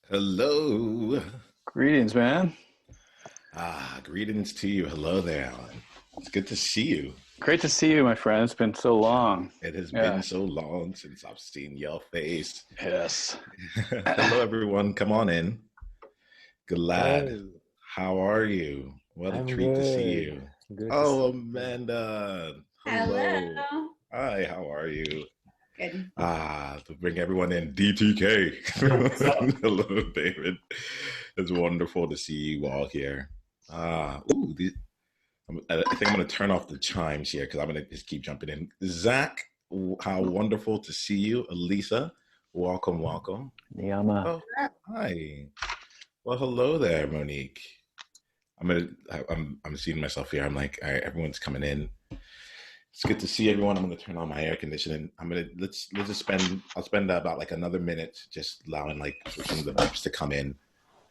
Hello. Greetings, man. Greetings to you. Hello there, Alan. It's good to see you. Great to see you, my friend. It's been so long. It has been Yeah. so long since I've seen your face. Yes. Hello, everyone. Come on in. Glad. Hey, How are you? What a I'm treat to see good. you. Good to Oh, see you. Amanda. Hello. Hello. Hi, how are you? Good. To bring everyone in, DTK. What's up? Hello, David. It's wonderful to see you all here. Ooh, I think I'm going to turn off the chimes here because I'm going to just keep jumping in. Zach, how wonderful to see you. Elisa, welcome, welcome. Niiamah. Oh, hi. Well, hello there, Monique. I'm seeing myself here. I'm like, all right, everyone's coming in. It's good to see everyone. I'm going to turn on my air conditioning. Let's just I'll spend about like another minute just allowing like some of the reps to come in,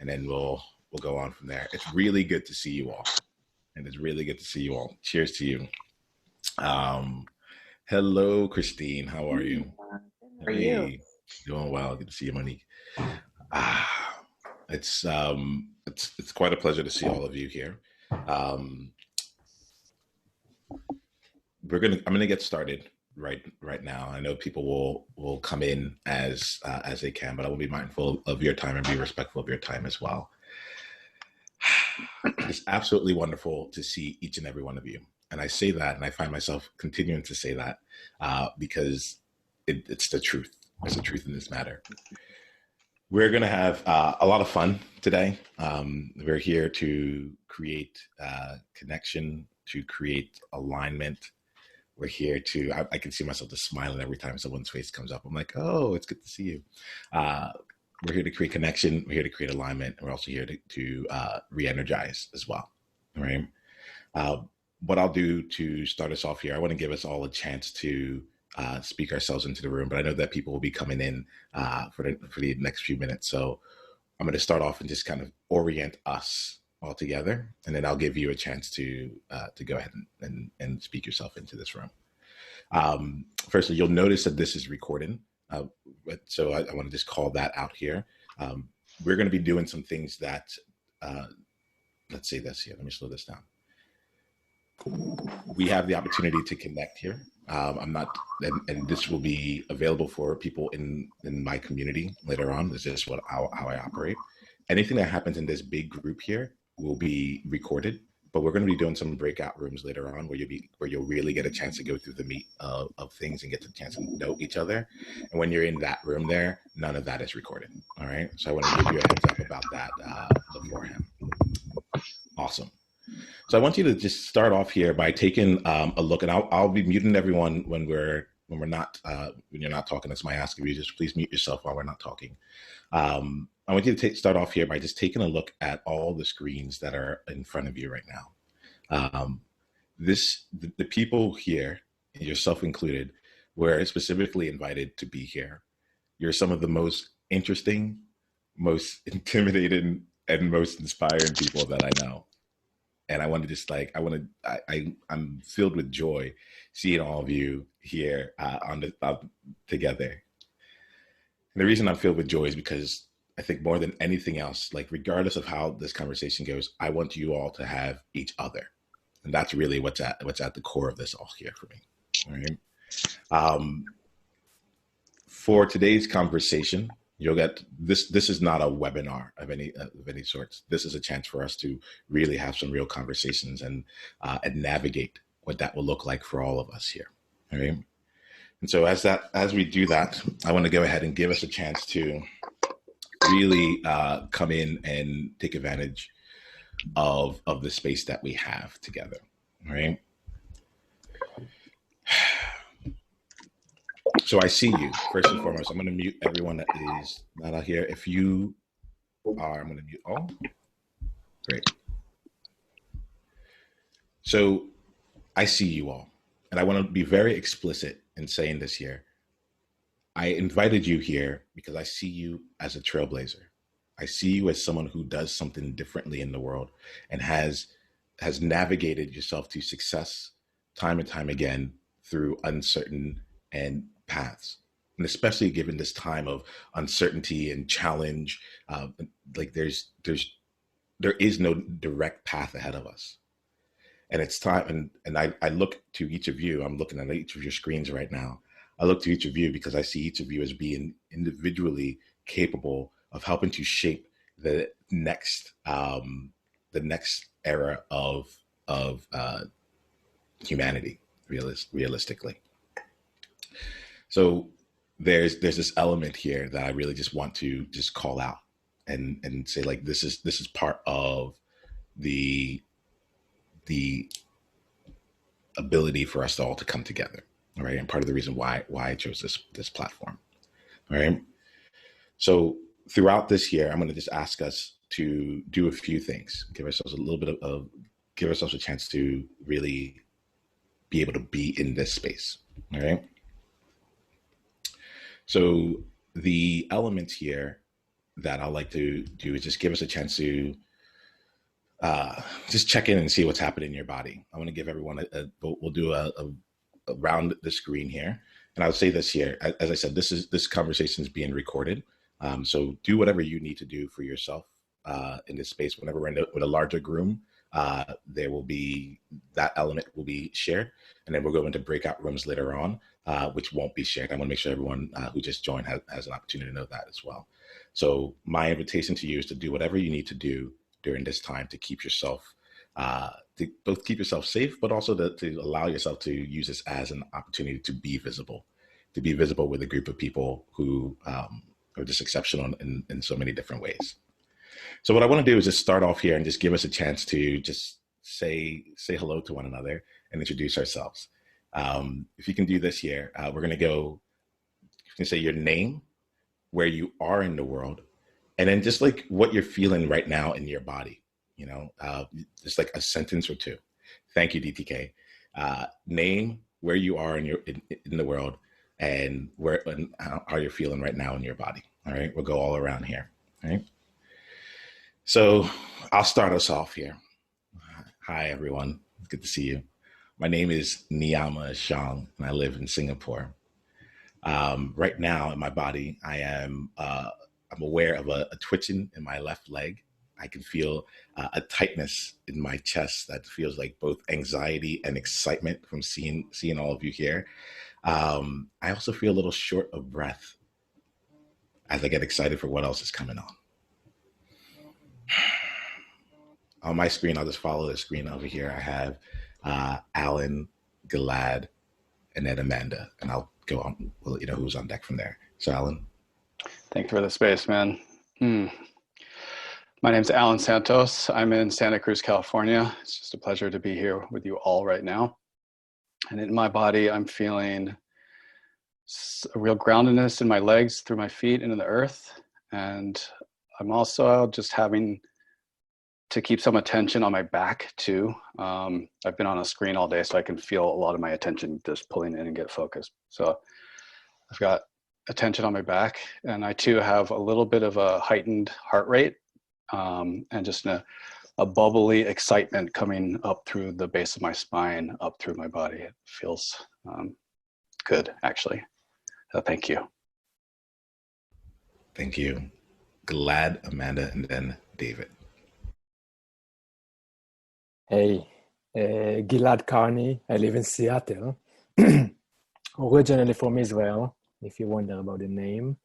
and then we'll go on from there. It's really good to see you all. And it's really good to see you all. Cheers to you. Hello, Christine. How are you? How are you? Doing well. Good to see you, Monique. Ah, it's quite a pleasure to see all of you here. I'm gonna get started right now. I know people will come in as they can, but I will be mindful of your time and be respectful of your time as well. It's absolutely wonderful to see each and every one of you. And I say that, and I find myself continuing to say that because it's the truth. It's the truth in this matter. We're going to have a lot of fun today. We're here to create connection, to create alignment. We're here to, I can see myself just smiling every time someone's face comes up. I'm like, oh, it's good to see you. We're here to create connection. We're here to create alignment. We're also here to re-energize as well. All right. What I'll do to start us off here, I want to give us all a chance to speak ourselves into the room, but I know that people will be coming in for the next few minutes. So I'm going to start off and just kind of orient us all together, and then I'll give you a chance to go ahead and speak yourself into this room. Firstly, you'll notice that this is recorded. So I want to just call that out here. We're going to be doing some things that, let's say this here. Let me slow this down. We have the opportunity to connect here. I'm not, and this will be available for people in my community later on. This is how I operate. Anything that happens in this big group here will be recorded. But we're going to be doing some breakout rooms later on where you'll really get a chance to go through the meat of things and get the chance to know each other. And when you're in that room there, none of that is recorded. All right. So I want to give you a heads up about that beforehand. Awesome. So I want you to just start off here by taking a look, and I'll be muting everyone when we're not when you're not talking. That's my ask of you. Just please mute yourself while we're not talking. I want you to start off here by just taking a look at all the screens that are in front of you right now. The people here, yourself included, were specifically invited to be here. You're some of the most interesting, most intimidating, and most inspiring people that I know. And I want to just like, I'm filled with joy seeing all of you here together. And the reason I'm filled with joy is because I think more than anything else, like regardless of how this conversation goes, I want you all to have each other. And that's really what's at the core of this all here for me. All right. For today's conversation, you'll get this. This is not a webinar of any sorts. This is a chance for us to really have some real conversations and navigate what that will look like for all of us here. All right. And so as we do that, I want to go ahead and give us a chance to really come in and take advantage of the space that we have together. All right. So I see you, first and foremost. I'm going to mute everyone that is not out here. If you are, I'm going to mute all. Great. So I see you all. And I want to be very explicit in saying this here. I invited you here because I see you as a trailblazer. I see you as someone who does something differently in the world and has navigated yourself to success time and time again through uncertain and paths. And especially given this time of uncertainty and challenge, like there is no direct path ahead of us. And it's time, and I look to each of you, I'm looking at each of your screens right now. I look to each of you because I see each of you as being individually capable of helping to shape the next era of humanity, realistically. So there's this element here that I really just want to just call out and say, like, this is part of the ability for us all to come together, all right? And part of the reason why I chose this platform, all right? So throughout this year, I'm going to just ask us to do a few things, give ourselves a little bit give ourselves a chance to really be able to be in this space, all right? So the elements here that I like to do is just give us a chance to just check in and see what's happening in your body. I want to give everyone we'll do a around the screen here. And I'll say this here, as I said, this conversation is being recorded. So do whatever you need to do for yourself in this space. Whenever we're with a larger group, there will be, that element will be shared. And then we'll go into breakout rooms later on, which won't be shared. I want to make sure everyone who just joined has an opportunity to know that as well. So my invitation to you is to do whatever you need to do during this time to keep yourself, to both keep yourself safe, but also to allow yourself to use this as an opportunity to be visible with a group of people who are just exceptional in so many different ways. So what I want to do is just start off here and just give us a chance to just say hello to one another and introduce ourselves. If you can do this here, we're going to go, you can say your name, where you are in the world, and then just like what you're feeling right now in your body, just like a sentence or two. Thank you, DTK. Name, where you are in the world, and how you're feeling right now in your body. All right, we'll go all around here. All right. So I'll start us off here. Hi, everyone. Good to see you. My name is Niiamah Ashong, and I live in Singapore. Right now in my body, I'm aware of a twitching in my left leg. I can feel a tightness in my chest that feels like both anxiety and excitement from seeing all of you here. I also feel a little short of breath as I get excited for what else is coming on. On my screen, I'll just follow the screen over here. I have Alan, Gilad, and then Amanda, and I'll go on. We'll let you know who's on deck from there. So, Alan. Thank you for the space, man. My name's Alan Santos. I'm in Santa Cruz, California. It's just a pleasure to be here with you all right now. And in my body, I'm feeling a real groundedness in my legs, through my feet, into the earth. And I'm also just having to keep some attention on my back too. I've been on a screen all day, so I can feel a lot of my attention just pulling in and get focused. So I've got attention on my back, and I too have a little bit of a heightened heart rate, and just a bubbly excitement coming up through the base of my spine, up through my body. It feels good, actually. So thank you. Thank you. Glad, Amanda, and then David. Hey, Gilad Carney. I live in Seattle, originally from Israel, if you wonder about the name.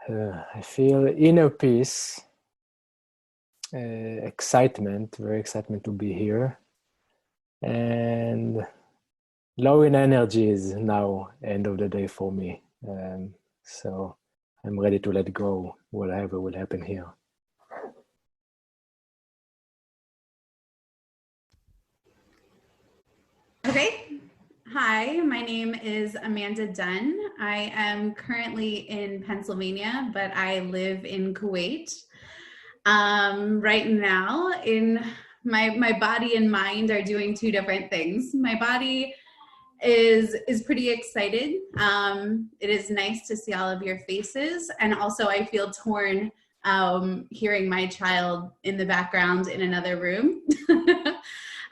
I feel inner peace, excitement, very excitement to be here, and low in energies now, end of the day for me. So I'm ready to let go, whatever will happen here. Okay. Hi, my name is Amanda Dunn. I am currently in Pennsylvania, but I live in Kuwait. Right now, my body and mind are doing two different things. My body is pretty excited. It is nice to see all of your faces, and also I feel torn hearing my child in the background in another room.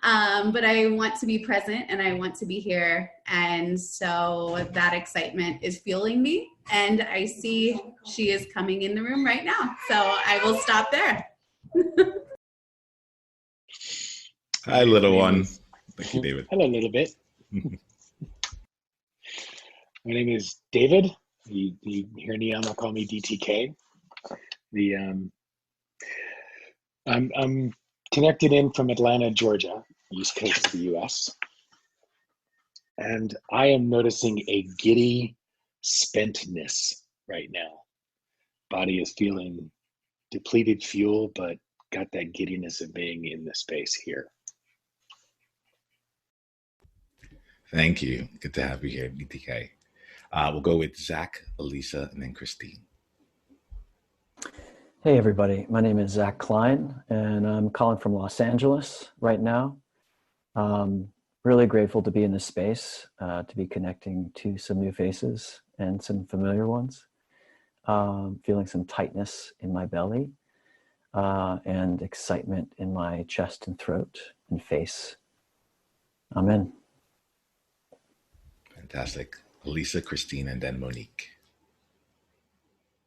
But I want to be present and I want to be here. And so that excitement is fueling me. And I see she is coming in the room right now. So I will stop there. Hi, little one. Thank you, David. Hello, little bit. My name is David. You hear Niiamah call me DTK. I'm connected in from Atlanta, Georgia, east coast of the U.S. And I am noticing a giddy spentness right now. Body is feeling depleted fuel, but got that giddiness of being in the space here. Thank you. Good to have you here, BTK. We'll go with Zach, Elisa, and then Christine. Hey everybody, my name is Zach Klein and I'm calling from Los Angeles right now. Really grateful to be in this space, to be connecting to some new faces and some familiar ones. Feeling some tightness in my belly and excitement in my chest and throat and face. Amen. Fantastic. Elisa, Christine, and then Monique.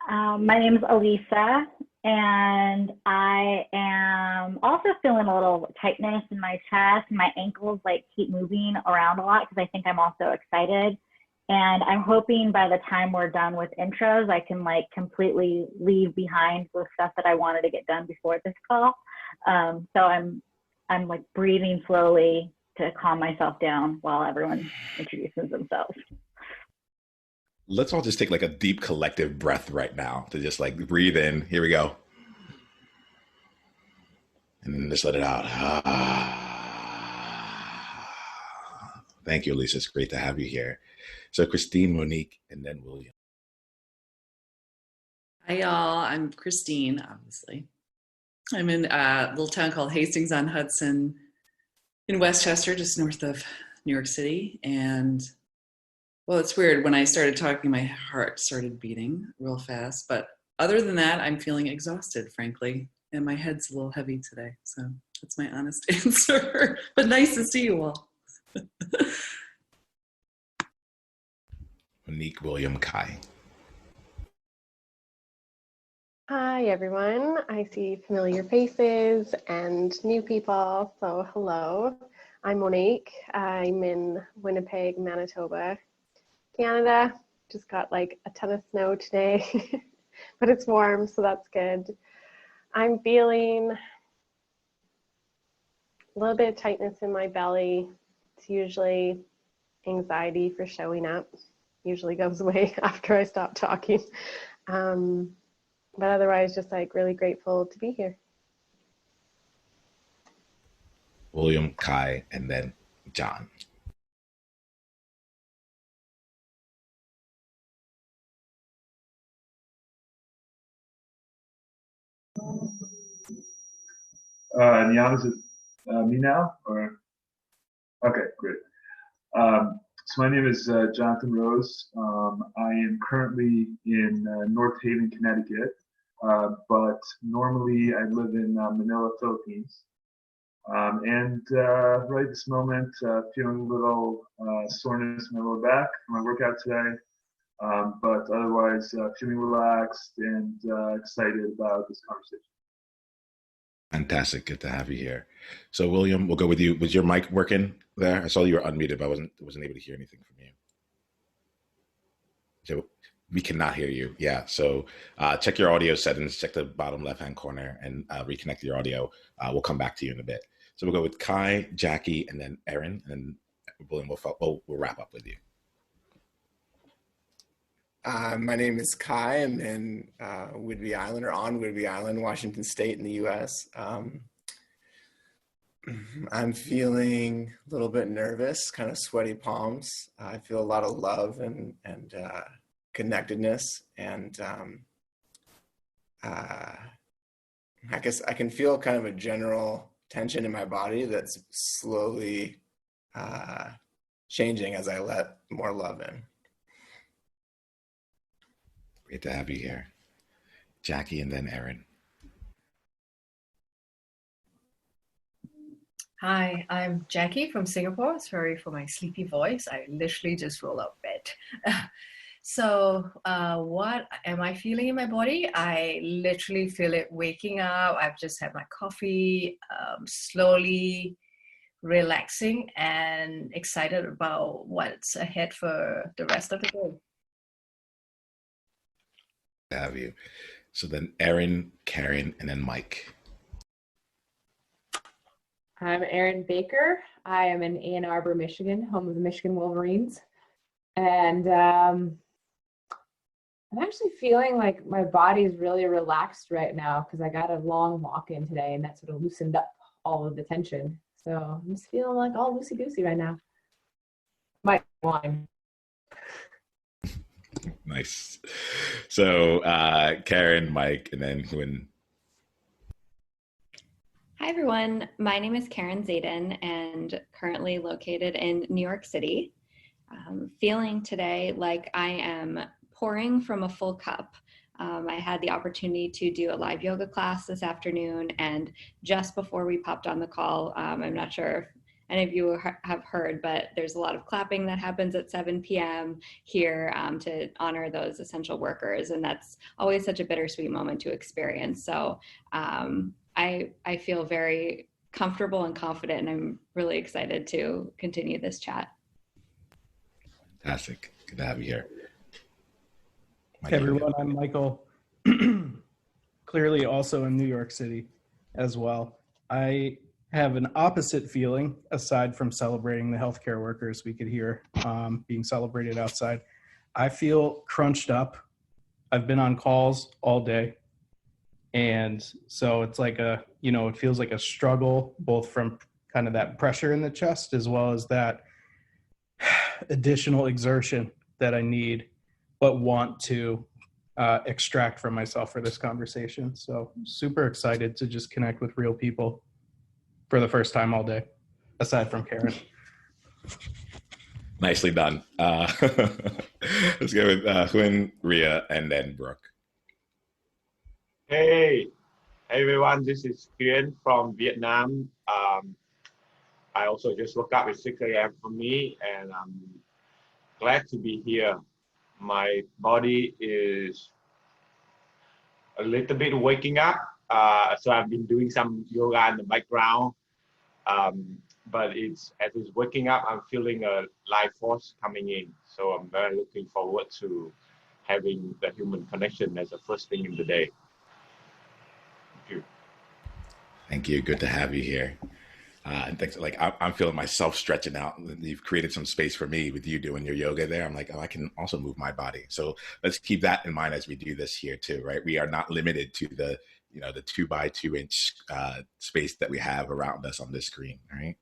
My name is Elisa, and I am also feeling a little tightness in my chest. My ankles like keep moving around a lot because I think I'm also excited. And I'm hoping by the time we're done with intros, I can like completely leave behind the stuff that I wanted to get done before this call. So I'm like breathing slowly to calm myself down while everyone introduces themselves. Let's all just take like a deep collective breath right now to just like breathe in. Here we go. And then just let it out. Thank you, Elisa. It's great to have you here. So Christine, Monique, and then William. Hi, y'all. I'm Christine, obviously. I'm in a little town called Hastings-on-Hudson in Westchester, just north of New York City. And well, it's weird. When I started talking, my heart started beating real fast. But other than that, I'm feeling exhausted, frankly. And my head's a little heavy today. So that's my honest answer. But nice to see you all. Monique, William, Kai. Hi, everyone. I see familiar faces and new people. So hello, I'm Monique. I'm in Winnipeg, Manitoba, Canada. Just got like a ton of snow today, but it's warm, so that's good. I'm feeling a little bit of tightness in my belly. It's usually anxiety for showing up. Usually goes away after I stop talking. But otherwise, just like really grateful to be here. William, Kai, and then John. Niiamah, is it me now? Or okay, great. So my name is Jonathan Rose. I am currently in North Haven, Connecticut, but normally I live in Manila, Philippines. And right this moment, feeling a little soreness in my lower back from my workout today, but otherwise feeling relaxed and excited about this conversation. Fantastic. Good to have you here. So William, we'll go with you. Was your mic working there? I saw you were unmuted, but I wasn't able to hear anything from you. So we cannot hear you. Yeah. So check your audio settings, check the bottom left-hand corner and reconnect your audio. We'll come back to you in a bit. So we'll go with Kai, Jackie, and then Erin, and William, we'll wrap up with you. My name is Kai. I'm in Whidbey Island, or on Whidbey Island, Washington State in the U.S. I'm feeling a little bit nervous, kind of sweaty palms. I feel a lot of love and connectedness, and I guess I can feel kind of a general tension in my body that's slowly changing as I let more love in. Great to have you here. Jackie and then Erin. Hi, I'm Jackie from Singapore. Sorry for my sleepy voice. I literally just rolled out of bed. So, what am I feeling in my body? I literally feel it waking up. I've just had my coffee, slowly relaxing and excited about what's ahead for the rest of the day. Have you? So then Erin, Karen, and then Mike. I'm Erin Baker. I am in Ann Arbor, Michigan, home of the Michigan Wolverines. And I'm actually feeling like my body is really relaxed right now because I got a long walk in today and that sort of loosened up all of the tension. So I'm just feeling like all loosey-goosey right now. Might wine. Nice. So Karen, Mike, and then Huynh. Hi, everyone. My name is Karen Zayden and currently located in New York City. Feeling today like I am pouring from a full cup. I had the opportunity to do a live yoga class this afternoon, and just before we popped on the call, I'm not sure if any of you have heard, but there's a lot of clapping that happens at 7 p.m. here to honor those essential workers, and that's always such a bittersweet moment to experience. So I feel very comfortable and confident, and I'm really excited to continue this chat. Fantastic. Good to have you here. Hey everyone, I'm Michael. Clearly also in New York City as well. I have an opposite feeling aside from celebrating the healthcare workers we could hear being celebrated outside. I feel crunched up. I've been on calls all day. And so it's like it feels like a struggle, both from kind of that pressure in the chest as well as that additional exertion that I need, but want to extract from myself for this conversation. So super excited to just connect with real people for the first time all day, aside from Karen. Nicely done. Let's go with Huynh, Ria, and then Brooke. Hey everyone, this is Kian from Vietnam. I also just woke up at 6 a.m. for me, and I'm glad to be here. My body is a little bit waking up, so I've been doing some yoga in the background. But as it's waking up, I'm feeling a life force coming in. So I'm very looking forward to having the human connection as the first thing in the day. Thank you. Good to have you here. And thanks. Like I'm feeling myself stretching out. You've created some space for me with you doing your yoga there. I'm like, oh, I can also move my body. So let's keep that in mind as we do this here too, right? We are not limited to the 2x2 inch space that we have around us on this screen. Right?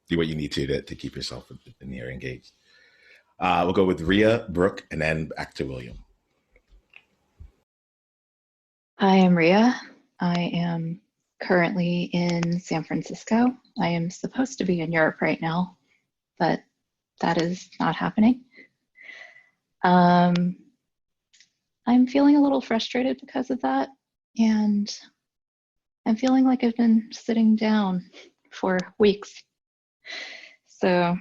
Do what you need to keep yourself in the air engaged. We'll go with Ria, Brooke, and then back to William. Hi, I'm Ria. I am currently in San Francisco. I am supposed to be in Europe right now, but that is not happening. I'm feeling a little frustrated because of that, and I'm feeling like I've been sitting down for weeks. So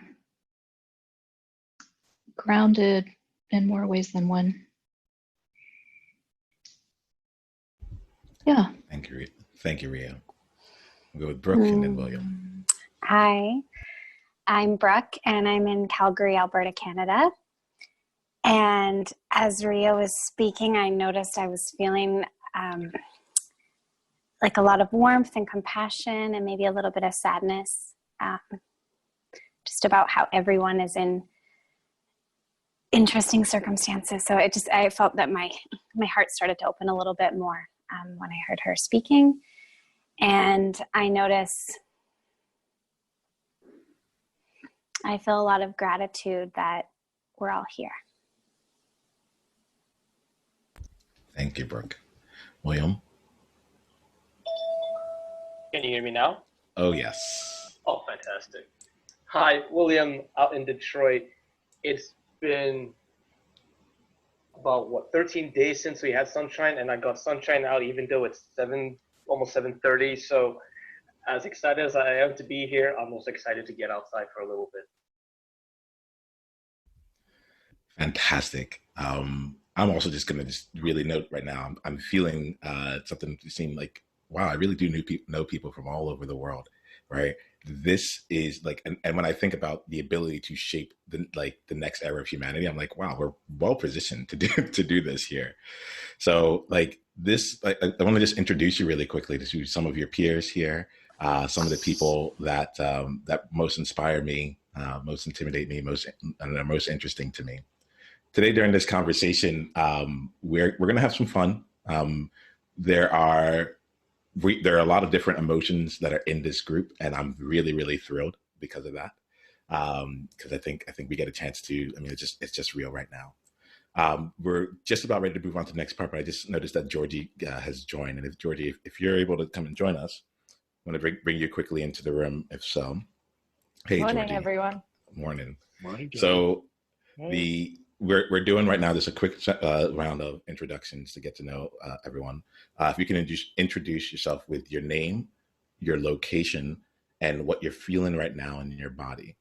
grounded in more ways than one. Yeah. Thank you, Ria. We'll go with Brooke and then William. Hi, I'm Brooke, and I'm in Calgary, Alberta, Canada. And as Ria was speaking, I noticed I was feeling like a lot of warmth and compassion and maybe a little bit of sadness, just about how everyone is in interesting circumstances. So I felt that my heart started to open a little bit more when I heard her speaking. And I feel a lot of gratitude that we're all here. Thank you, Brooke. William? Can you hear me now? Oh, yes. Oh, fantastic. Hi, William, out in Detroit. It's been about 13 days since we had sunshine, and I got sunshine out even though it's almost 7:30. So as excited as I am to be here, I'm also excited to get outside for a little bit. Fantastic. I'm also just going to just really note right now, I'm feeling something to seem like, wow, I really do know people from all over the world, right? This is like, and when I think about the ability to shape the next era of humanity, I'm like, wow, we're well positioned to do this here. So like this, I want to just introduce you really quickly to some of your peers here, some of the people that that most inspire me, most intimidate me, and are most interesting to me. Today during this conversation, we're going to have some fun. There are a lot of different emotions that are in this group, and I'm really, really thrilled because of that. Because I think we get a chance to. I mean, it's just real right now. We're just about ready to move on to the next part, but I just noticed that Georgie has joined, and if Georgie, if you're able to come and join us, I'm going to bring you quickly into the room. If so, hey, Morning, Georgie. Everyone. Morning. Morning, Georgie. So Hey. We're doing right now just a quick round of introductions to get to know everyone. If you can introduce yourself with your name, your location, and what you're feeling right now in your body.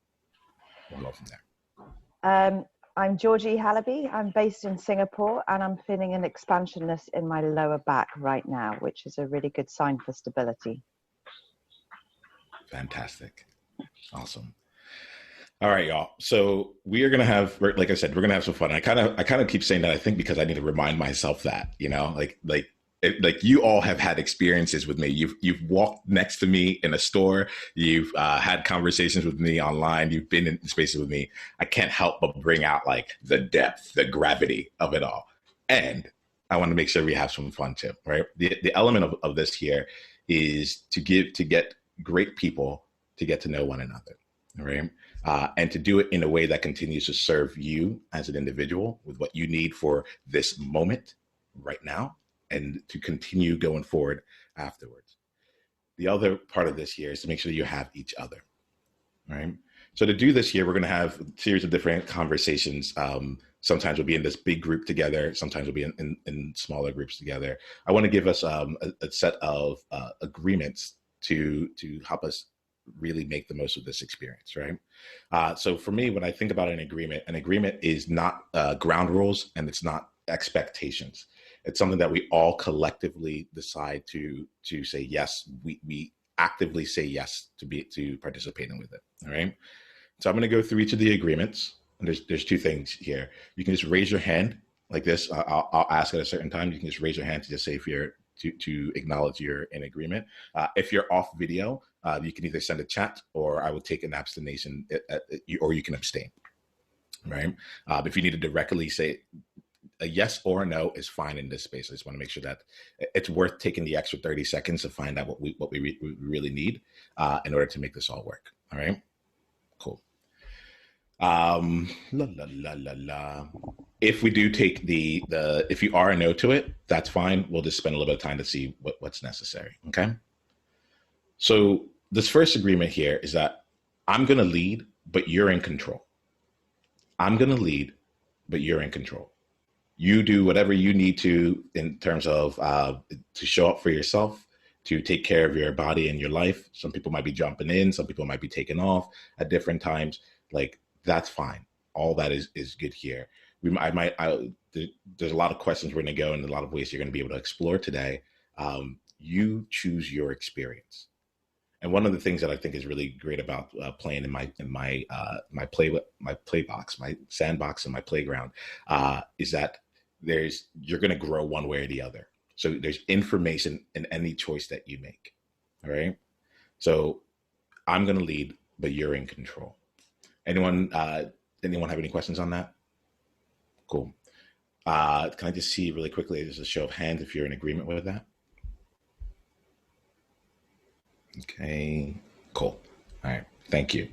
We'll go from there. I'm Georgie Hallaby. I'm based in Singapore, and I'm feeling an expansionness in my lower back right now, which is a really good sign for stability. Fantastic. Awesome. All right, y'all. So we are going to have, like I said, we're going to have some fun. I kind of keep saying that, I think, because I need to remind myself that, you know, like you all have had experiences with me. You've walked next to me in a store. You've had conversations with me online. You've been in spaces with me. I can't help but bring out like the depth, the gravity of it all. And I want to make sure we have some fun too, right? The element of this here is to get great people to get to know one another, right? And to do it in a way that continues to serve you as an individual with what you need for this moment right now, and to continue going forward afterwards. The other part of this here is to make sure you have each other, right? So to do this here, we're going to have a series of different conversations. Sometimes we'll be in this big group together. Sometimes we'll be in smaller groups together. I want to give us a set of agreements to help us really make the most of this experience, right? So for me, when I think about an agreement is not ground rules, and it's not expectations. It's something that we all collectively decide to say yes. We actively say yes to participating with it. All right. So I'm going to go through each of the agreements, and there's two things here. You can just raise your hand like this. I'll ask at a certain time. You can just raise your hand to just say if you're to acknowledge you're in agreement. If you're off video, you can either send a chat, or I will take an abstination, or you can abstain. Right. If you need to directly say a yes or a no is fine in this space. I just want to make sure that it's worth taking the extra 30 seconds to find out what we really need in order to make this all work. All right, cool. If we do take if you are a no to it, that's fine. We'll just spend a little bit of time to see what's necessary. Okay. So this first agreement here is that I'm going to lead, but you're in control. I'm going to lead, but you're in control. You do whatever you need to in terms of to show up for yourself, to take care of your body and your life. Some people might be jumping in, some people might be taking off at different times. Like, that's fine. All that is good here. There's a lot of questions we're going to go in, a lot of ways you're going to be able to explore today. You choose your experience. And one of the things that I think is really great about playing in my play box, my sandbox, and my playground is that you're going to grow one way or the other. So there's information in any choice that you make. All right. So I'm going to lead, but you're in control. Anyone have any questions on that? Cool. Can I just see really quickly, there's a show of hands if you're in agreement with that? Okay, cool. All right, thank you.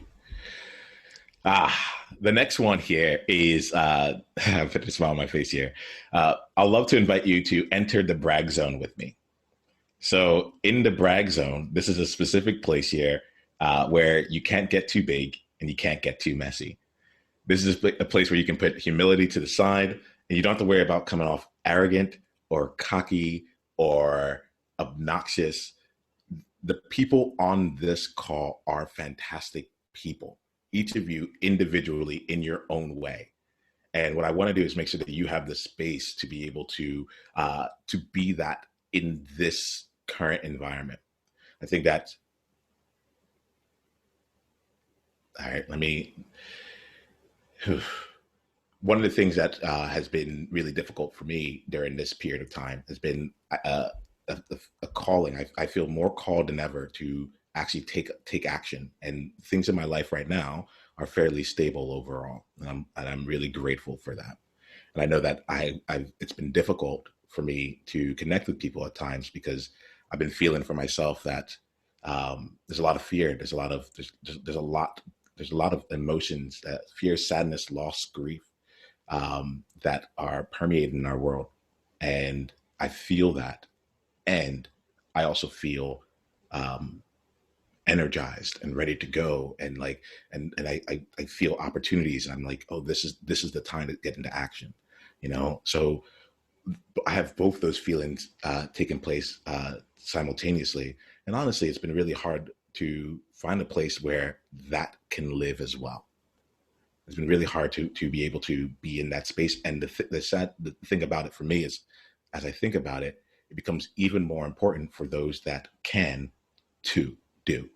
The next one here is, I put a smile on my face here. I'd love to invite you to enter the brag zone with me. So in the brag zone, this is a specific place here where you can't get too big and you can't get too messy. This is a place where you can put humility to the side, and you don't have to worry about coming off arrogant or cocky or obnoxious. the people on this call are fantastic people, each of you individually in your own way. And what I want to do is make sure that you have the space to be able to be that in this current environment. I think that, all right, one of the things that has been really difficult for me during this period of time has been a calling. I feel more called than ever to actually take action, and things in my life right now are fairly stable overall, and I'm really grateful for that. And I know that it's been difficult for me to connect with people at times because I've been feeling for myself that there's a lot of fear, there's a lot of emotions, that fear, sadness, loss, grief, that are permeating in our world. And I feel that. And I also feel energized and ready to go. And I feel opportunities. And I'm like, oh, this is the time to get into action, So I have both those feelings taking place simultaneously. And honestly, it's been really hard to find a place where that can live as well. It's been really hard to be able to be in that space. And the thing about it for me is, as I think about it, it becomes even more important for those that can to do.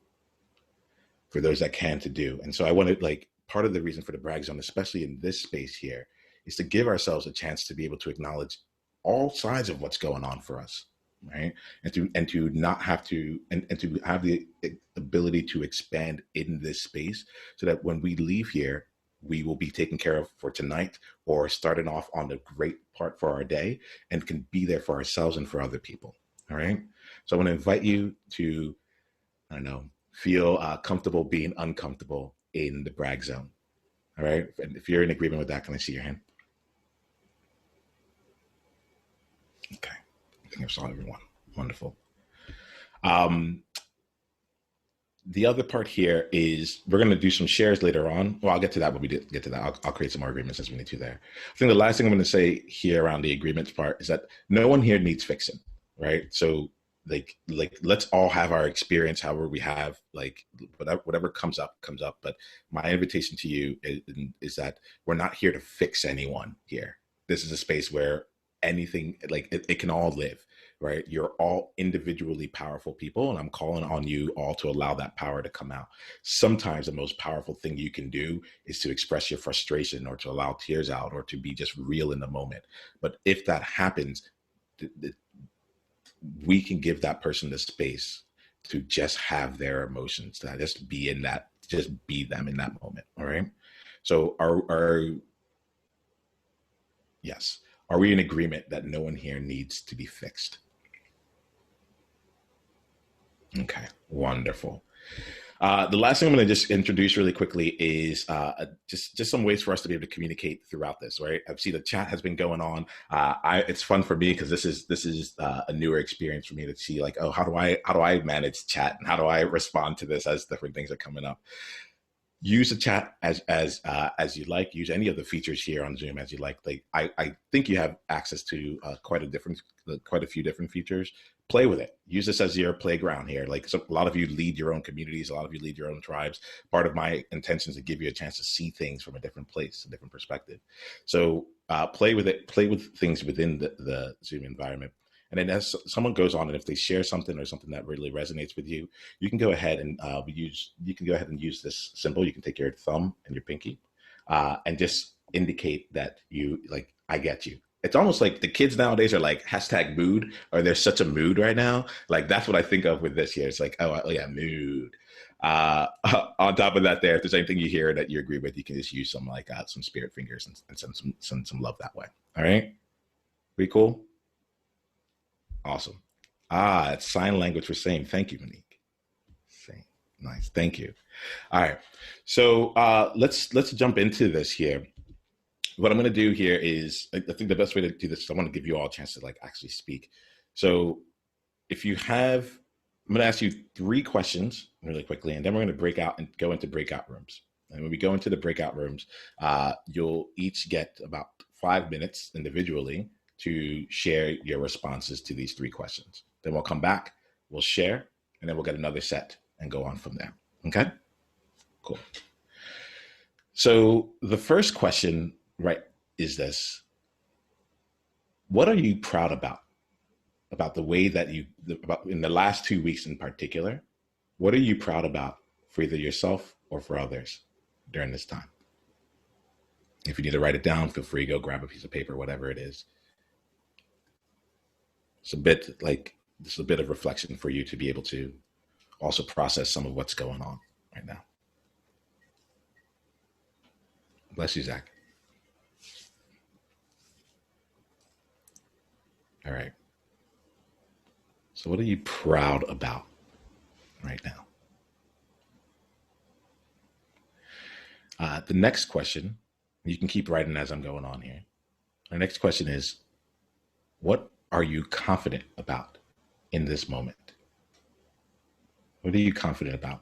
For those that can to do. And so I wanted, part of the reason for the brag zone, especially in this space here, is to give ourselves a chance to be able to acknowledge all sides of what's going on for us. Right. And to not have to, and to have the ability to expand in this space so that when we leave here, we will be taken care of for tonight or starting off on the great part for our day and can be there for ourselves and for other people. All right. So I want to invite you to, feel comfortable being uncomfortable in the brag zone. All right. And if you're in agreement with that, can I see your hand? Okay. I think I saw everyone. Wonderful. The other part here is we're going to do some shares later on. Well, I'll get to that when we get to that. I'll create some more agreements as we need to there. I think the last thing I'm going to say here around the agreements part is that no one here needs fixing, right? So let's all have our experience, however we have, whatever comes up. But my invitation to you is that we're not here to fix anyone here. This is a space where anything, it can all live. Right? You're all individually powerful people, and I'm calling on you all to allow that power to come out. Sometimes the most powerful thing you can do is to express your frustration or to allow tears out or to be just real in the moment. But if that happens, we can give that person the space to just have their emotions, to just be them in that moment. All right. So are we in agreement that no one here needs to be fixed? Okay, wonderful. The last thing I'm going to just introduce really quickly is just some ways for us to be able to communicate throughout this. Right, I've seen the chat has been going on. It's fun for me because this is a newer experience for me to see how do I manage chat and how do I respond to this as different things are coming up. Use the chat as you like. Use any of the features here on Zoom as you like. I think you have access to quite a few different features. Play with it. Use this as your playground here. A lot of you lead your own communities. A lot of you lead your own tribes. Part of my intention is to give you a chance to see things from a different place, a different perspective. So play with it. Play with things within the Zoom environment. And then as someone goes on and if they share something or something that really resonates with you, you can go ahead and use this symbol. You can take your thumb and your pinky and just indicate that I get you. It's almost like the kids nowadays are #mood, or there's such a mood right now. That's what I think of with this here. It's oh yeah, mood. On top of that, if there's anything you hear that you agree with, you can just use some some spirit fingers and send some love that way. All right, pretty cool. Awesome. It's sign language for same. Thank you, Monique. Same. Nice. Thank you. All right. So let's jump into this here. What I'm going to do here is, I think the best way to do this is I want to give you all a chance to actually speak. So if you have, I'm going to ask you 3 questions really quickly, and then we're going to break out and go into breakout rooms. And when we go into the breakout rooms, you'll each get about 5 minutes individually to share your responses to these 3 questions. Then we'll come back, we'll share, and then we'll get another set and go on from there. Okay, cool. So the first question, right, is this: what are you proud about the way that about in the last 2 weeks in particular? What are you proud about for either yourself or for others during this time? If you need to write it down, feel free to go grab a piece of paper, whatever it is. It's a bit of reflection for you to be able to also process some of what's going on right now. Bless you, Zach. All right. So what are you proud about right now? The next question, you can keep writing as I'm going on here. The next question is, what are you confident about in this moment? What are you confident about?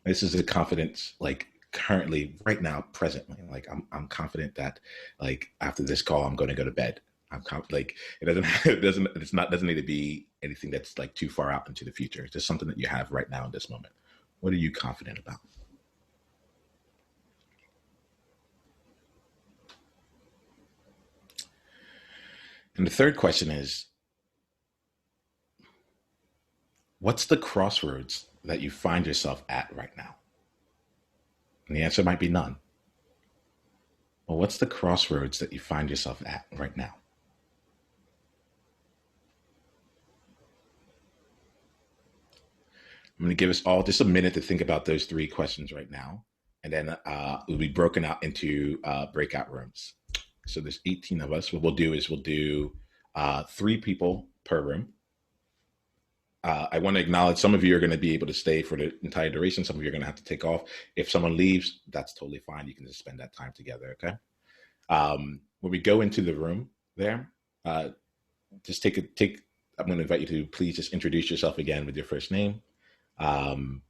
This is a confidence, like currently, right now, presently. Like I'm confident that, like after this call, I'm going to go to bed. I'm confident. Like it doesn't need to be anything that's like too far out into the future. It's just something that you have right now in this moment. What are you confident about? And the third question is, what's the crossroads that you find yourself at right now? And the answer might be none. Well, what's the crossroads that you find yourself at right now? I'm going to give us all just a minute to think about those 3 questions right now. And then it'll be broken out into breakout rooms. So there's 18 of us. What we'll do is we'll do 3 people per room. I want to acknowledge some of you are going to be able to stay for the entire duration. Some of you are going to have to take off. If someone leaves, that's totally fine. You can just spend that time together, okay? When we go into the room there, just I'm going to invite you to please just introduce yourself again with your first name. And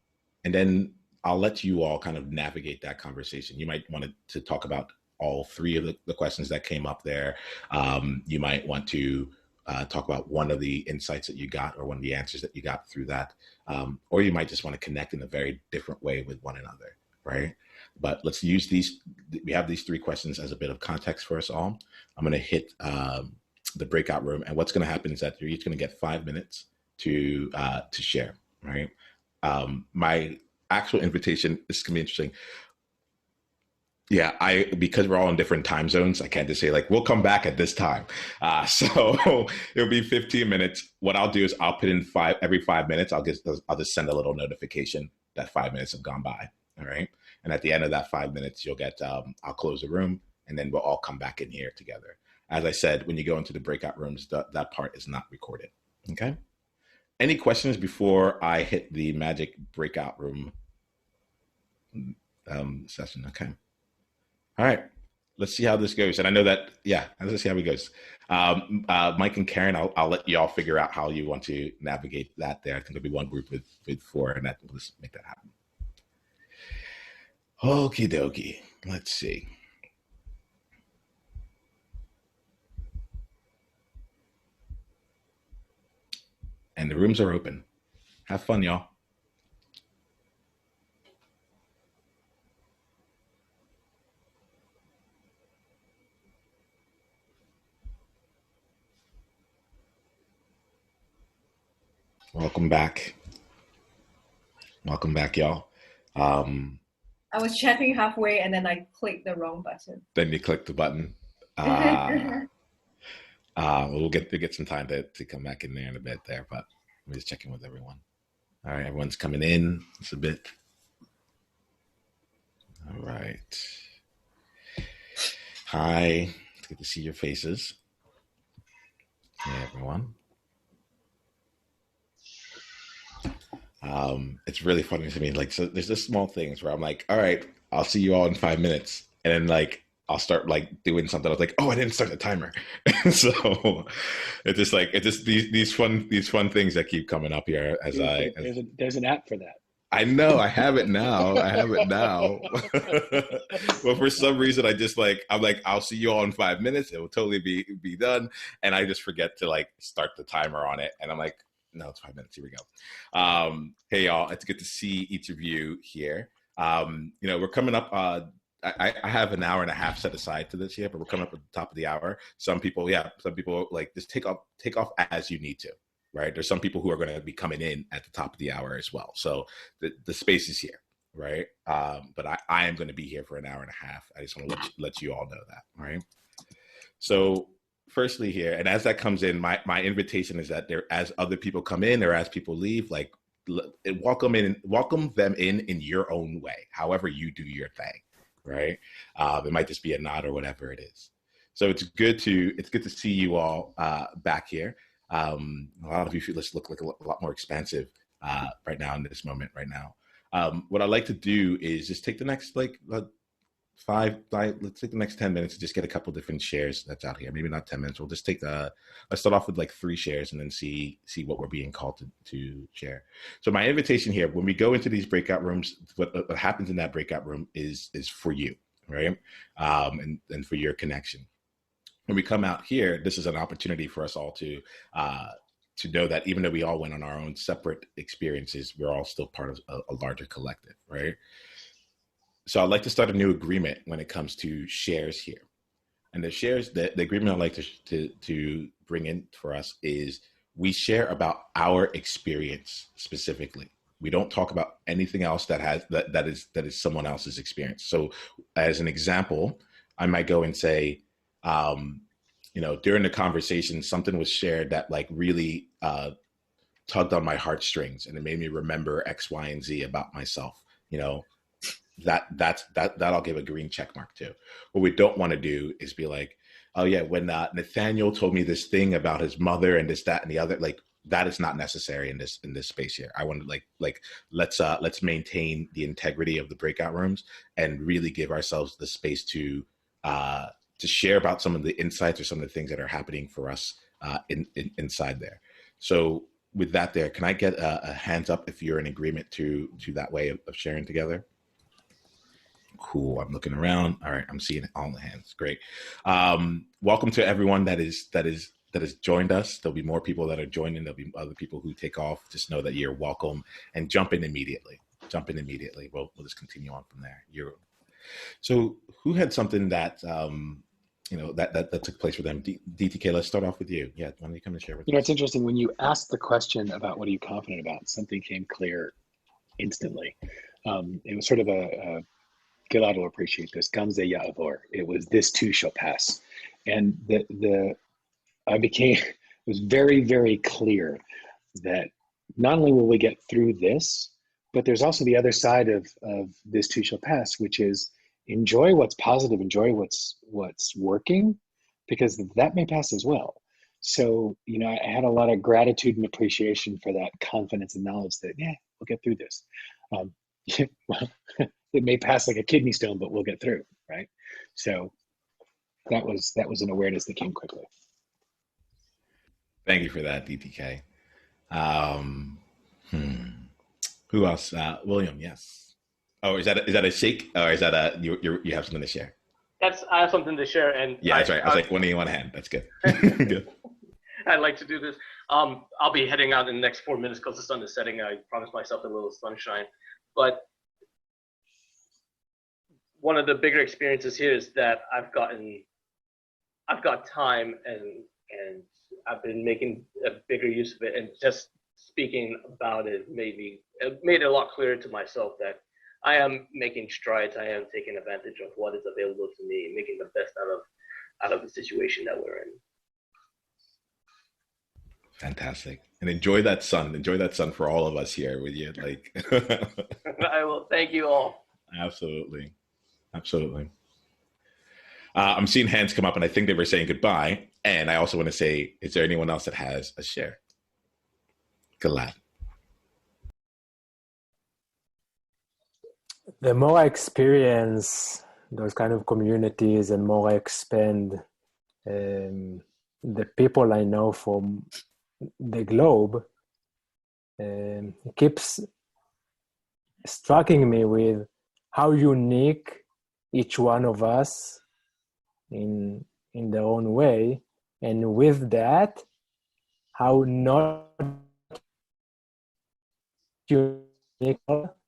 then I'll let you all kind of navigate that conversation. You might want to talk about all 3 of the questions that came up there. You might want to talk about one of the insights that you got or one of the answers that you got through that. Or you might just want to connect in a very different way with one another, right? But let's use we have these 3 questions as a bit of context for us all. I'm going to hit the breakout room, and what's going to happen is that you're each going to get 5 minutes to share, right? My actual invitation, this is going to be interesting. Yeah, because we're all in different time zones, I can't just say like, we'll come back at this time. So it'll be 15 minutes. What I'll do is I'll put in every 5 minutes, I'll just send a little notification that 5 minutes have gone by. All right. And at the end of that 5 minutes, you'll get, I'll close the room and then we'll all come back in here together. As I said, when you go into the breakout rooms, that part is not recorded. Okay. Any questions before I hit the magic breakout room session? Okay. All right, let's see how this goes. And I know that, yeah, let's see how it goes. Mike and Karen, I'll let you all figure out how you want to navigate that there. I think there'll be one group with 4, and we'll just make that happen. Okie dokie, let's see. And the rooms are open. Have fun, y'all. Welcome back. Welcome back, y'all. I was chatting halfway and then I clicked the wrong button. Then you click the button. We'll get some time to come back in there in a bit there, but I'm just checking with everyone. All right, everyone's coming in. It's a bit. All right. Hi, it's good to see your faces. Hey, everyone. It's really funny to me. Like, so there's just small things where I'm like, all right, I'll see you all in 5 minutes. And then like, I'll start like doing something. I was like, oh, I didn't start the timer. So it's just these fun things that keep coming up here there's an app for that. I know, I have it now. But for some reason, I'm like, I'll see you all in 5 minutes. It will totally be done. And I just forget to like start the timer on it. And I'm like, No, it's 5 minutes. Here we go. Hey, y'all. It's good to see each of you here. We're coming up. I have an hour and a half set aside to this here, but we're coming up at the top of the hour. Some people like just take off as you need to, right? There's some people who are going to be coming in at the top of the hour as well. So the space is here, right? But I am going to be here for an hour and a half. I just want to let you all know that, right? So firstly here, and as that comes in, my invitation is that as other people come in or as people leave, like welcome them in your own way, however you do your thing, right? It might just be a nod or whatever it is. So it's good to see you all back here. A lot of you feel this look like a lot more expansive right now in this moment right now. What I'd like to do is just take the next let's take the next 10 minutes and just get a couple different shares that's out here. Maybe not 10 minutes. We'll just take let's start off with like 3 shares and then see what we're being called to share. So my invitation here, when we go into these breakout rooms, what happens in that breakout room is for you, right? And for your connection. When we come out here, this is an opportunity for us all to know that even though we all went on our own separate experiences, we're all still part of a larger collective, right? So I'd like to start a new agreement when it comes to shares here. And the agreement I'd like to bring in for us is we share about our experience specifically. We don't talk about anything else that is someone else's experience. So as an example, I might go and say, during the conversation, something was shared that like really tugged on my heartstrings and it made me remember X, Y, and Z about myself, that I'll give a green check mark to. What we don't want to do is be like, oh yeah, when Nathaniel told me this thing about his mother and this, that, and the other, like that is not necessary in this space here. I want to let's maintain the integrity of the breakout rooms and really give ourselves the space to share about some of the insights or some of the things that are happening for us inside there. So with that there, can I get a hands up if you're in agreement to that way of sharing together? Cool. I'm looking around. All right. I'm seeing all the hands. Great. Welcome to everyone that has joined us. There'll be more people that are joining. There'll be other people who take off. Just know that you're welcome and jump in immediately. We'll just continue on from there. So who had something that, that took place for them? DTK, let's start off with you. Yeah. Why don't you come and share with us? It's interesting when you asked the question about what are you confident about, something came clear instantly. It was sort of a Gilad will appreciate this. Gamze Ya'avor. It was this too shall pass, and it was very, very clear that not only will we get through this, but there's also the other side of this too shall pass, which is enjoy what's positive, enjoy what's working, because that may pass as well. So I had a lot of gratitude and appreciation for that confidence and knowledge that we'll get through this. Well, it may pass like a kidney stone, but we'll get through, right? So that was an awareness that came quickly. Thank you for that, DTK. Who else? William, yes. Oh, is that a shake, or is that you have something to share? I have something to share, and yeah, that's right. I was like one in one hand. That's good. Good. I'd like to do this. I'll be heading out in the next 4 minutes because the sun is setting. I promised myself a little sunshine, but one of the bigger experiences here is that I've got time and I've been making a bigger use of it, and just speaking about it made it a lot clearer to myself that I am making strides. I am taking advantage of what is available to me, making the best out of the situation that we're in. Fantastic. And enjoy that sun. Enjoy that sun for all of us here with you. Like I will. Thank you all. Absolutely. I'm seeing hands come up, and I think they were saying goodbye. And I also want to say, is there anyone else that has a share? Gilad. The more I experience those kind of communities and more I expand the people I know from the globe, it keeps striking me with how unique each one of us in their own way, and with that, how not unique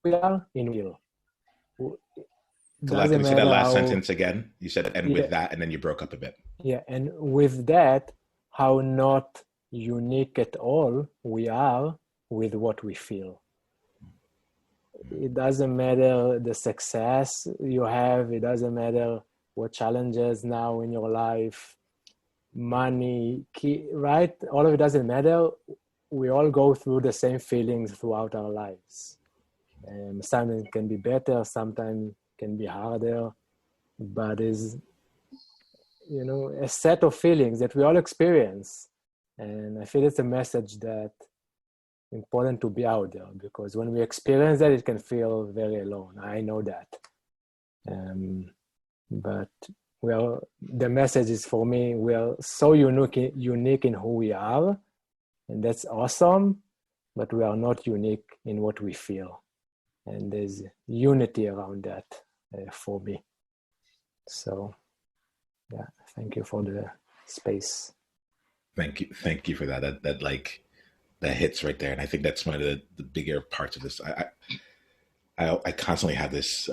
we are in real. Can you say that last sentence again? You said, and yeah, with that, and then you broke up a bit. Yeah, and with that, how not unique at all we are with what we feel. It doesn't matter the success you have, it doesn't matter what challenges now in your life, money, right? All of it doesn't matter. We all go through the same feelings throughout our lives. Sometimes it can be better, sometimes can be harder, but is, you know, a set of feelings that we all experience. And I feel it's a message that important to be out there, because when we experience that, it can feel very alone. I know that. But the message is, for me, we are so unique in who we are, and that's awesome, but we are not unique in what we feel. And there's unity around that for me. So, yeah, thank you for the space. Thank you for that. That hits right there, and I think that's one of the bigger parts of this. I constantly have this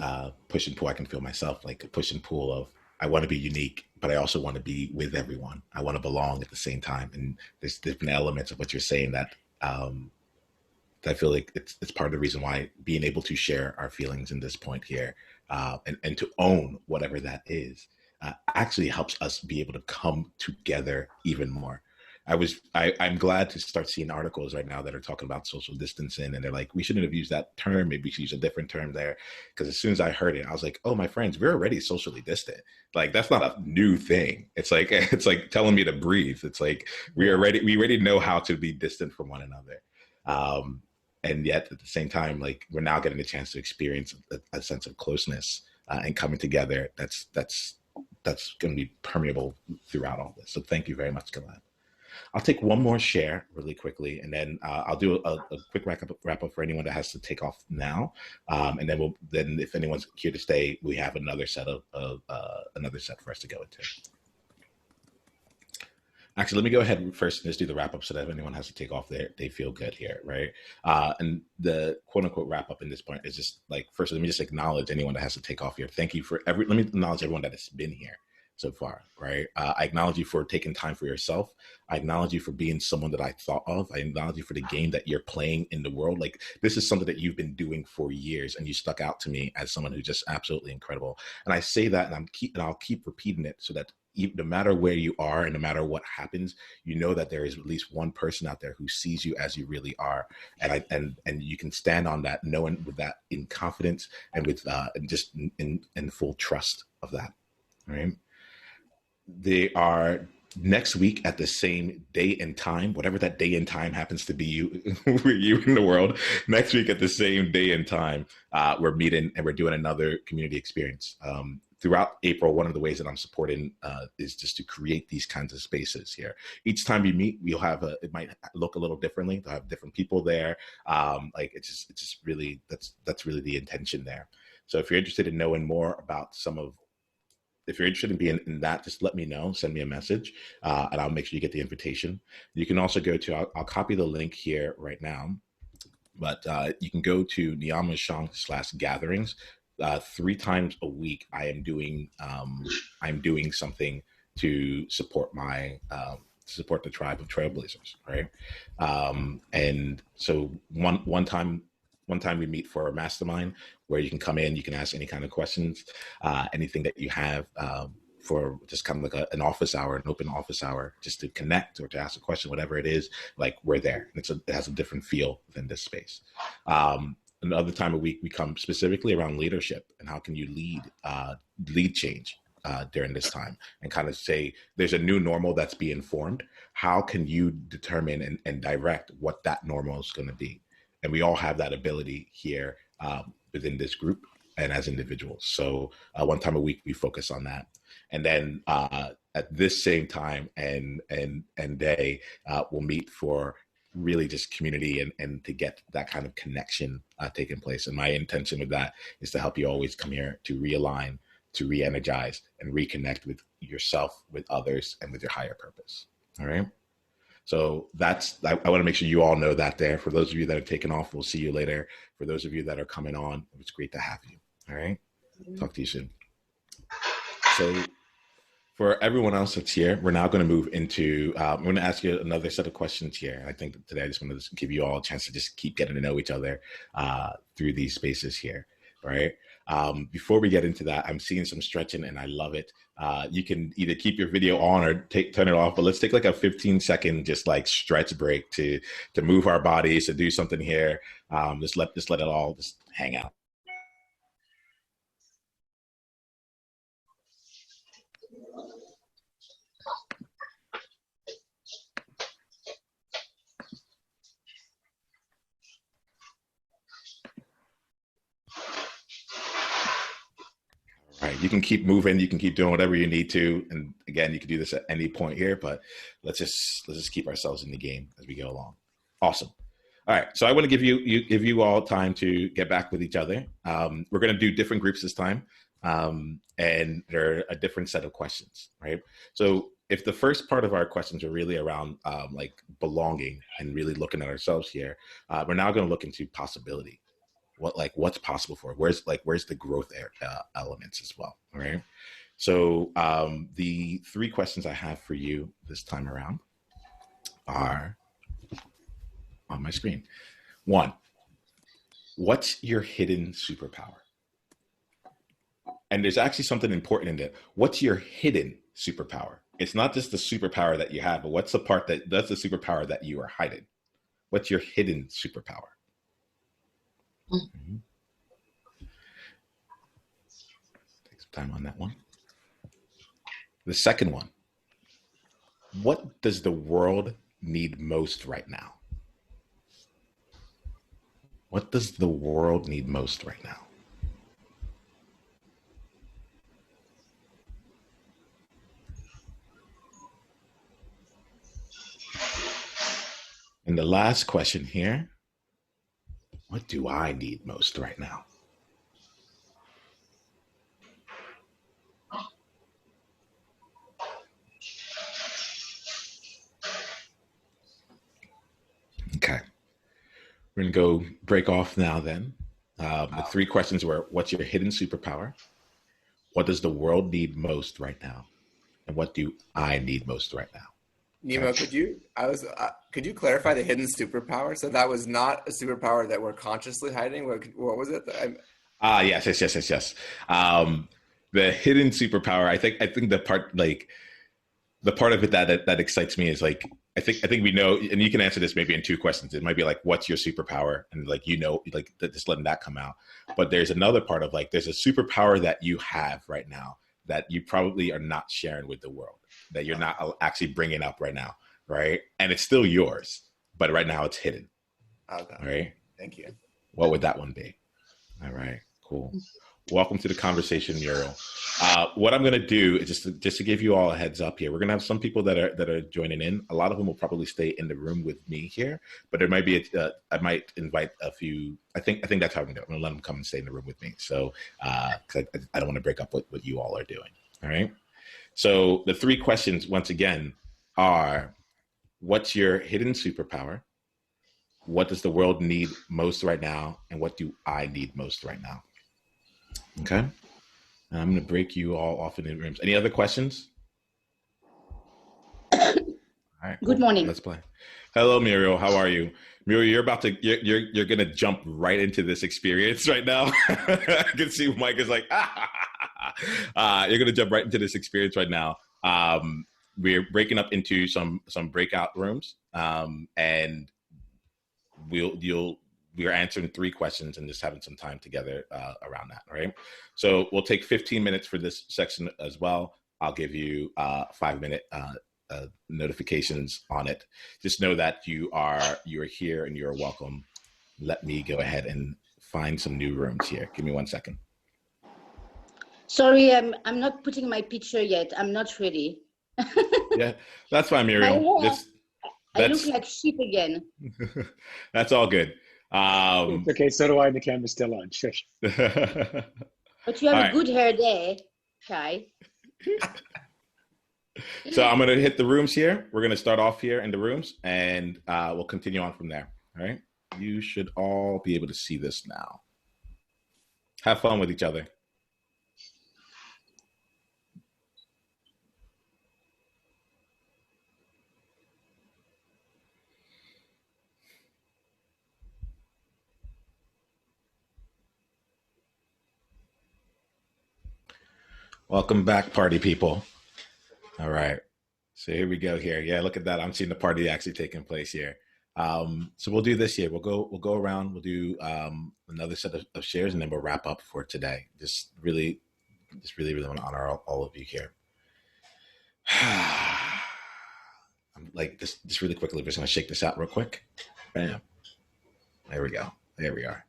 push and pull. I can feel myself, like a push and pull of, I want to be unique, but I also want to be with everyone. I want to belong at the same time, and there's different elements of what you're saying that I feel like it's part of the reason why being able to share our feelings in this point here, and to own whatever that is, actually helps us be able to come together even more. I'm glad to start seeing articles right now that are talking about social distancing, and they're like, we shouldn't have used that term. Maybe we should use a different term there. Because as soon as I heard it, I was like, oh, my friends, we're already socially distant. Like, that's not a new thing. It's like telling me to breathe. It's like, we already know how to be distant from one another. And yet at the same time, like, we're now getting a chance to experience a sense of closeness and coming together. That's going to be permeable throughout all this. So thank you very much, Gilad. I'll take one more share really quickly, and then I'll do a quick wrap up for anyone that has to take off now. And then if anyone's here to stay, we have another set for us to go into. Actually, let me go ahead first and just do the wrap up so that if anyone has to take off there, they feel good here, right? And the quote unquote wrap up in this point is just like, first, let me just acknowledge anyone that has to take off here. Thank you let me acknowledge everyone that has been here so far, right? I acknowledge you for taking time for yourself. I acknowledge you for being someone that I thought of. I acknowledge you for the game that you're playing in the world. Like, this is something that you've been doing for years, and you stuck out to me as someone who's just absolutely incredible. And I say that, and I'll keep repeating it so that no matter where you are and no matter what happens, you know that there is at least one person out there who sees you as you really are, and you can stand on that, knowing with that in confidence and with just in full trust of that, right? They are next week at the same day and time, whatever that day and time happens to be you in the world. Next week at the same day and time, we're meeting and we're doing another community experience. Throughout April, one of the ways that I'm supporting is just to create these kinds of spaces here. Each time we meet, we'll have it might look a little differently. They'll have different people there. It's just really, that's really the intention there. So if you're interested in knowing more about if you're interested in being in that, just let me know, send me a message, and I'll make sure you get the invitation. You can also go to, I'll copy the link here right now, but you can go to Niiamah Ashong/gatherings. 3 times a week, I'm doing something to support support the tribe of Trailblazers, right? And so one time we meet for a mastermind where you can come in, you can ask any kind of questions, anything that you have, for just kind of like an office hour, an open office hour, just to connect or to ask a question, whatever it is, like, we're there. It has a different feel than this space. Another time a week, we come specifically around leadership and how can you lead change during this time, and kind of say there's a new normal that's being formed. How can you determine and direct what that normal is going to be? And we all have that ability here within this group and as individuals. So one time a week, we focus on that. And then at this same time and day, we'll meet for really just community and to get that kind of connection taking place. And my intention with that is to help you always come here to realign, to re-energize, and reconnect with yourself, with others, and with your higher purpose. All right. So I want to make sure you all know that there. For those of you that are taken off, we'll see you later. For those of you that are coming on, it's great to have you. All right. Talk to you soon. So for everyone else that's here, we're now going to move into, I'm going to ask you another set of questions here. I think that today I just want to give you all a chance to just keep getting to know each other through these spaces here. All right. Before we get into that, I'm seeing some stretching and I love it. You can either keep your video on or turn it off, but let's take like a 15-second just like stretch break to move our bodies, to do something here. Just let it all just hang out. All right, you can keep moving, you can keep doing whatever you need to. And again, you can do this at any point here, but let's just keep ourselves in the game as we go along. Awesome. All right, so I want to give you all time to get back with each other. We're going to do different groups this time, and they're a different set of questions, right? So if the first part of our questions are really around like belonging and really looking at ourselves here, we're now going to look into possibility. What's possible for it? Where's the growth elements as well, all right? So the 3 questions I have for you this time around are on my screen. 1, what's your hidden superpower? And there's actually something important in that. What's your hidden superpower? It's not just the superpower that you have, but what's the part that's the superpower that you are hiding? What's your hidden superpower? Mm-hmm. Take some time on that one. The second one, what does the world need most right now? What does the world need most right now? And the last question here, what do I need most right now? Okay. We're going to go break off now then. The 3 questions were, what's your hidden superpower? What does the world need most right now? And what do I need most right now? Niiamah, could you clarify the hidden superpower? So that was not a superpower that we're consciously hiding. What was it? Yes. The hidden superpower. I think the part of it that excites me is like, I think we know, and you can answer this maybe in 2 questions. It might be like, what's your superpower? And like, just letting that come out. But there's another part of like, there's a superpower that you have right now that you probably are not sharing with the world, that you're not actually bringing up right now, right? And it's still yours, but right now it's hidden. Okay. All right. Thank you. What would that one be? All right, cool. Welcome to the conversation, Muriel. What I'm going to do is just to give you all a heads up here. We're going to have some people that are joining in. A lot of them will probably stay in the room with me here, but there might be I might invite a few. I think that's how I'm going to do it. I'm going to let them come and stay in the room with me. So because I don't want to break up what you all are doing. All right. So the 3 questions once again are: what's your hidden superpower? What does the world need most right now? And what do I need most right now? Okay. And I'm going to break you all off in the rooms. Any other questions? All right. Cool. Good morning. Let's play. Hello, Muriel. How are you? Muriel, you're going to jump right into this experience right now. I can see Mike is like, you're going to jump right into this experience right now. We're breaking up into some breakout rooms, and we're answering 3 questions and just having some time together around that. All right. So we'll take 15 minutes for this section as well. I'll give you 5-minute notifications on it. Just know that you're here and you're welcome. Let me go ahead and find some new rooms here. Give me 1 second. Sorry, I'm not putting my picture yet. I'm not ready. Yeah, that's fine, Muriel. I look like sheep again. That's all good. It's okay, so do I. The camera's still on. Shush. But you have a good hair day, Kai. So I'm going to hit the rooms here. We're going to start off here in the rooms, and we'll continue on from there. All right. You should all be able to see this now. Have fun with each other. Welcome back, party people. All right. So here we go here. Yeah, look at that. I'm seeing the party actually taking place here. So we'll do this here. We'll go around. We'll do another set of shares, and then we'll wrap up for today. Just really want to honor all of you here. I'm like this. Just really quickly, we're just gonna shake this out real quick. Bam. There we go. There we are.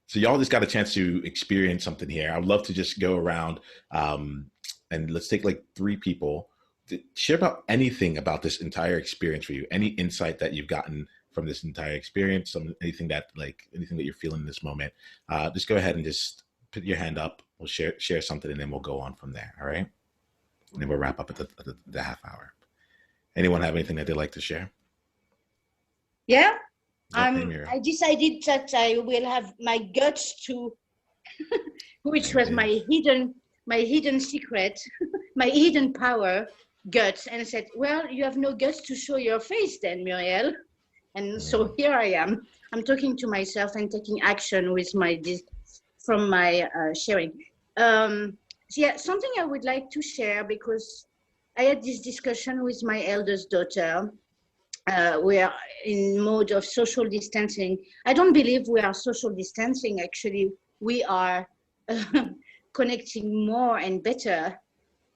So y'all just got a chance to experience something here. I would love to just go around and let's take like 3 people to share about anything about this entire experience for you. Any insight that you've gotten from this entire experience, anything that you're feeling in this moment. Just go ahead and just put your hand up. We'll share something, and then we'll go on from there. All right. And then we'll wrap up at the half hour. Anyone have anything that they'd like to share? Yeah. Yep, I decided that I will have my guts to, which was my hidden secret, my hidden power, guts. And I said, well, you have no guts to show your face then, Muriel. And so here I am. I'm talking to myself and taking action with from my sharing. Yeah, something I would like to share, because I had this discussion with my eldest daughter. We are in mode of social distancing. I don't believe we are social distancing. Actually, we are connecting more and better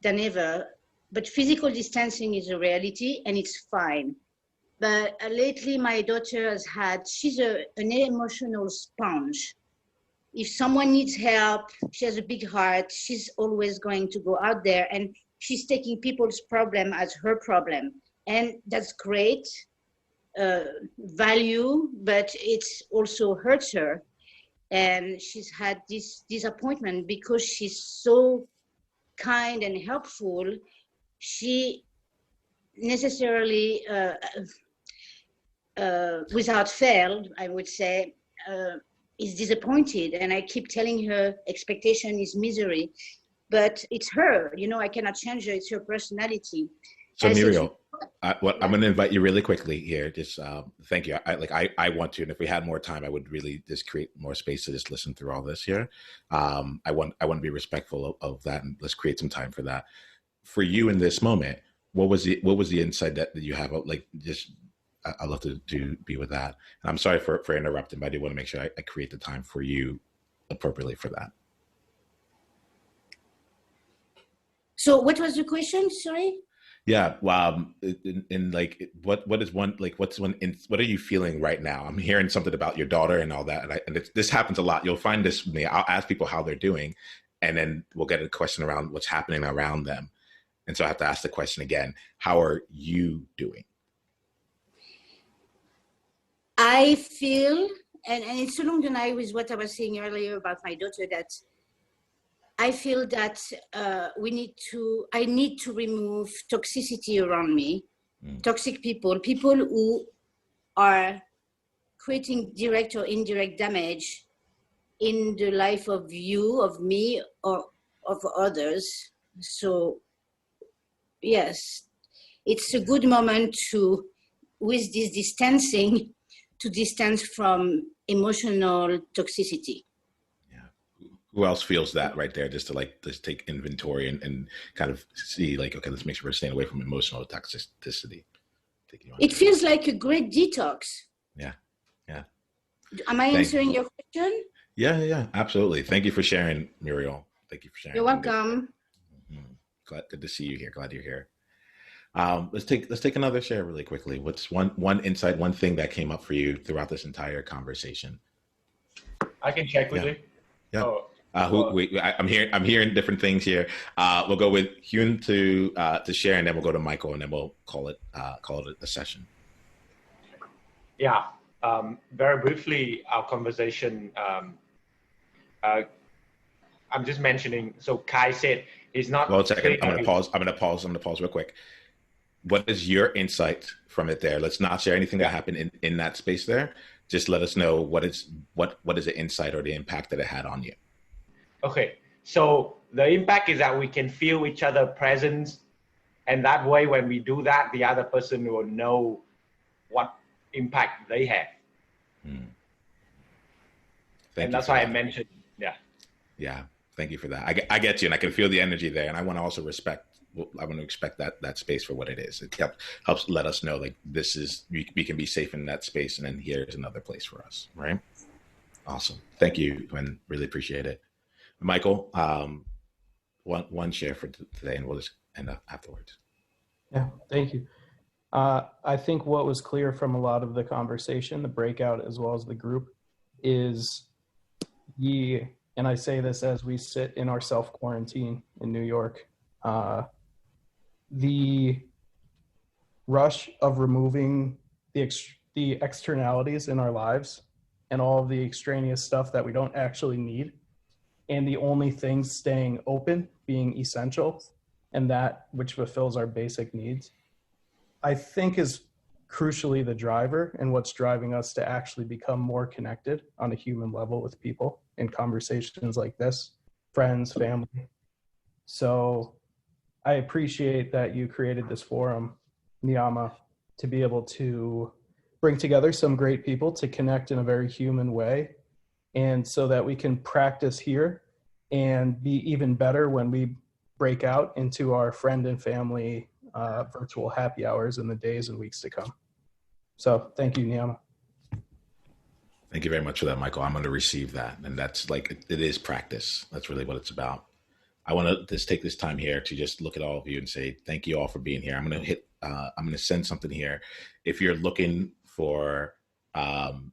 than ever. But physical distancing is a reality, and it's fine. But lately, my daughter she's an emotional sponge. If someone needs help, she has a big heart. She's always going to go out there, and she's taking people's problem as her problem. And that's great value, but it's also hurts her. And she's had this disappointment because she's so kind and helpful. She necessarily, without fail, I would say, is disappointed. And I keep telling her expectation is misery, but it's her, I cannot change her. It's her personality. So Muriel, I'm going to invite you really quickly here. Just thank you. I want to, and if we had more time, I would really just create more space to just listen through all this here. I want to be respectful of that, and let's create some time for that. For you in this moment, what was the insight that you have? I'd love to be with that. And I'm sorry for interrupting, but I do want to make sure I create the time for you appropriately for that. So what was the question? Sorry. Yeah. What are you feeling right now? I'm hearing something about your daughter and all that. And this happens a lot. You'll find this, I'll ask people how they're doing, and then we'll get a question around what's happening around them. And so I have to ask the question again, how are you doing? I feel, and it's along the line with what I was saying earlier about my daughter, that I feel that I need to remove toxicity around me, toxic people who are creating direct or indirect damage in the life of you, of me, or of others. So yes, it's a good moment with this distancing, to distance from emotional toxicity. Who else feels that right there? Just to take inventory and kind of see okay, let's make sure we're staying away from emotional toxicity. It feels like a great detox. Yeah. Am I answering your question? Yeah, absolutely. Thank you for sharing, Muriel. Thank you for sharing. You're welcome. Good to see you here. Glad you're here. Let's take another share really quickly. What's one insight, one thing that came up for you throughout this entire conversation? I can check quickly. Yeah. Oh. I'm hearing different things here. We'll go with Hyun to share, and then we'll go to Michael, and then we'll call it a session. Yeah. Very briefly, our conversation. I'm just mentioning. So Kai said It's not. Well, a second. I'm clear. gonna pause real quick. What is your insight from it there? Let's not share anything that happened in that space there. Just let us know what is the insight or the impact that it had on you. Okay, so the impact is that we can feel each other's presence, and that way when we do that, the other person will know what impact they have. And that's why I mentioned, Yeah, thank you for that. I get you, and I can feel the energy there, and I want to also respect. I want to expect that space for what it is. It helps let us know like this is we can be safe in that space, and then here's another place for us, right? Awesome, thank you, Gwen. Really appreciate it, Michael. One share for today, and we'll just end up afterwards. Yeah, thank you. I think what was clear from a lot of the conversation, the breakout as well as the group, is and I say this as we sit in our self-quarantine in New York, the rush of removing the externalities in our lives and all of the extraneous stuff that we don't actually need, and the only things staying open being essential and that which fulfills our basic needs, I think is crucially the driver and what's driving us to actually become more connected on a human level with people in conversations like this, friends, family. So I appreciate that you created this forum, Niiamah, to be able to bring together some great people to connect in a very human way, and so that we can practice here and be even better when we break out into our friend and family virtual happy hours in the days and weeks to come. So thank you, Niiamah. Thank you very much for that, Michael. I'm going to receive that. And that's like, it is practice. That's really what it's about. I want to just take this time here to just look at all of you and say, thank you all for being here. I'm going to send something here. If you're looking for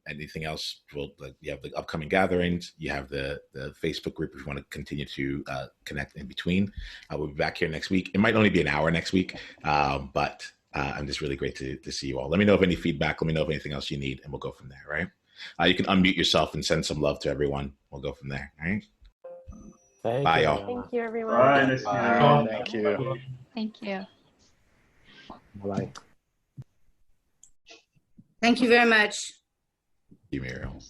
anything else, you have the upcoming gatherings, you have the Facebook group if you want to continue to connect in between. We'll be back here next week. It might only be an hour next week, but I'm just really great to see you all. Let me know of any feedback. Let me know of anything else you need, and we'll go from there, right? You can unmute yourself and send some love to everyone. We'll go from there, all right? Bye, y'all. Thank you, everyone. Bye. Nice to meet you all. Thank you. Thank you. Bye. Thank you very much. Thank you, Muriel.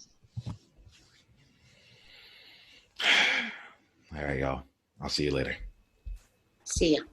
All right, y'all. I'll see you later. See ya.